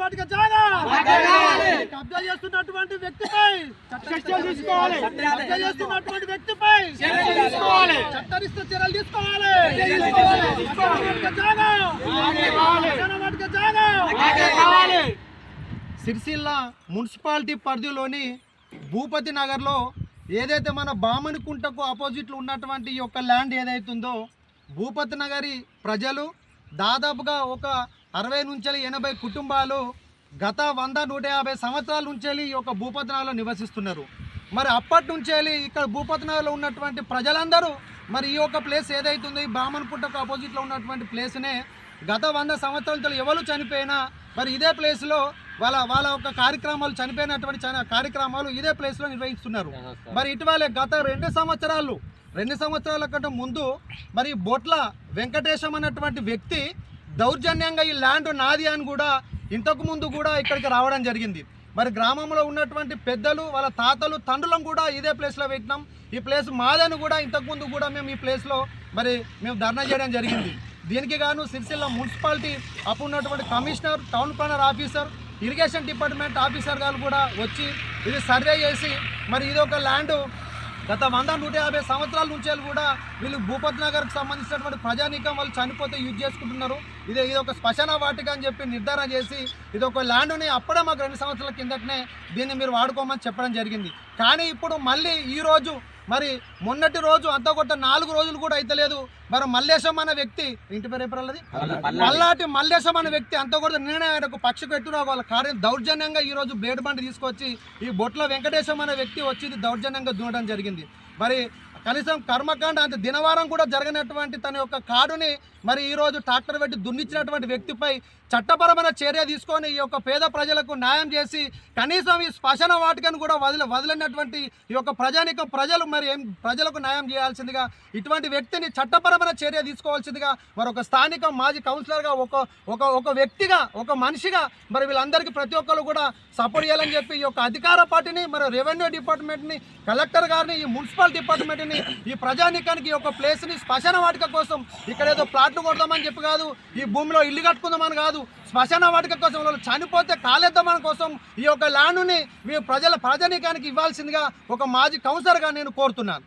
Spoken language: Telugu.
వాటిక జాగా కబ్జా చేస్తున్నటువంటి వ్యక్తిపై చట్టం తీసుకోవాలి. కబ్జా చేస్తున్నటువంటి వ్యక్తిపై చట్టరిష్ట చర్యలు తీసుకోవాలి. సిరిసిల్ల మున్సిపాలిటీ పరిధిలోని భూపతి నగర్లో ఏదైతే మన బామణికుంటకు ఆపోజిట్లో ఉన్నటువంటి ఈ యొక్క ల్యాండ్ ఏదైతుందో భూపతి నగరి ప్రజలు దాదాపుగా ఒక 60 నుంచి 80 కుటుంబాలు గత 100-150 సంవత్సరాల నుంచి ఈ యొక్క భూపతి నగర్లో నివసిస్తున్నారు. మరి అప్పటి నుంచి ఇక్కడ భూపతి నగర్లో ఉన్నటువంటి ప్రజలందరూ మరి ఈ యొక్క ప్లేస్ ఏదైతుందో ఈ బామణికుంటకు ఆపోజిట్లో ఉన్నటువంటి ప్లేస్నే గత 100 సంవత్సరాలతో ఎవరు చనిపోయినా మరి ఇదే ప్లేస్లో వాళ్ళ యొక్క కార్యక్రమాలు చనిపోయినటువంటి కార్యక్రమాలు ఇదే ప్లేస్లో నిర్వహిస్తున్నారు. మరి ఇటీవలే గత 2 సంవత్సరాల కంటే ముందు మరి బొట్ల వెంకటేశం అన్నటువంటి వ్యక్తి దౌర్జన్యంగా ఈ ల్యాండ్ నాది అని కూడా ఇంతకు ముందు కూడా ఇక్కడికి రావడం జరిగింది. మరి గ్రామంలో ఉన్నటువంటి పెద్దలు వాళ్ళ తాతలు తండ్రులను కూడా ఇదే ప్లేస్లో పెట్టినాం. ఈ ప్లేస్ మాదని కూడా ఇంతకుముందు కూడా మేము ఈ ప్లేస్లో మరి మేము ధర్నా చేయడం జరిగింది. దీనికి గాను సిరిసిల్ల మున్సిపాలిటీ అప్పుడు ఉన్నటువంటి commissioner, town planar officer, irrigation department officer గారు కూడా వచ్చి ఇది సర్వే చేసి మరి ఇది ఒక ల్యాండ్ గత 100-150 సంవత్సరాల నుంచి కూడా వీళ్ళు భూపతి నగర్కి సంబంధించినటువంటి ప్రజానీకం వాళ్ళు చనిపోతే యూజ్ చేసుకుంటున్నారు. ఇది ఒక శ్మశాన వాటిక అని చెప్పి నిర్ధారణ చేసి ఇది ఒక ల్యాండ్ని అప్పుడే మాకు 2 సంవత్సరాల కిందటనే దీన్ని మీరు వాడుకోమని చెప్పడం జరిగింది. కానీ ఇప్పుడు మళ్ళీ ఈరోజు మరి మొన్నటి రోజు అంతా కొట్ట 4 రోజులు కూడా అయితలేదు. మరి మల్లేశం అనే వ్యక్తి ఇంటి పేరు ఎప్పుడది మల్లాటి మల్లేశం అనే వ్యక్తి అంతా కూడా నిన్నే ఆయనకు పక్షి పెట్టున వాళ్ళ కార్యం దౌర్జన్యంగా ఈరోజు బ్లేడ్ బండి తీసుకొచ్చి ఈ బొట్ల వెంకటేశం అనే వ్యక్తి వచ్చి దౌర్జన్యంగా దున్నడం జరిగింది. మరి కనీసం కర్మకాండ అంత దినవారం కూడా జరగనటువంటి తన యొక్క కాడుని మరి ఈరోజు ట్రాక్టర్ పెట్టి దున్నిచ్చినటువంటి వ్యక్తిపై చట్టపరమైన చర్య తీసుకొని ఈ యొక్క పేద ప్రజలకు న్యాయం చేసి కనీసం ఈ శ్మశాన వాటికను కూడా వదిలినటువంటి ఈ యొక్క ప్రజలు మరి ప్రజలకు న్యాయం చేయాల్సిందిగా ఇటువంటి వ్యక్తిని చట్టపరమైన చర్య తీసుకోవాల్సిందిగా మరి ఒక స్థానిక మాజీ కౌన్సిలర్గా ఒక వ్యక్తిగా ఒక మనిషిగా మరి వీళ్ళందరికీ ప్రతి ఒక్కరు కూడా సపోర్ట్ చేయాలని చెప్పి ఈ యొక్క అధికార పార్టీని మరి రెవెన్యూ డిపార్ట్మెంట్ని, కలెక్టర్ గారిని, ఈ మున్సిపల్ డిపార్ట్మెంట్ని, ఈ ప్రజానీకానికి ఒక ప్లేస్ని శ్మశాన వాటిక కోసం ఇక్కడ ఏదో ప్లాట్లు కొడదామని చెప్పి కాదు, ఈ భూమిలో ఇల్లు కట్టుకుందామని కాదు, శ్మశాన వాటిక కోసం వాళ్ళు చనిపోతే కాలేద్దామని కోసం ఈ యొక్క ల్యాండ్ని మీ ప్రజానీకానికి ఇవ్వాల్సిందిగా ఒక మాజీ కౌన్సిలర్గా నేను కోరుతున్నాను.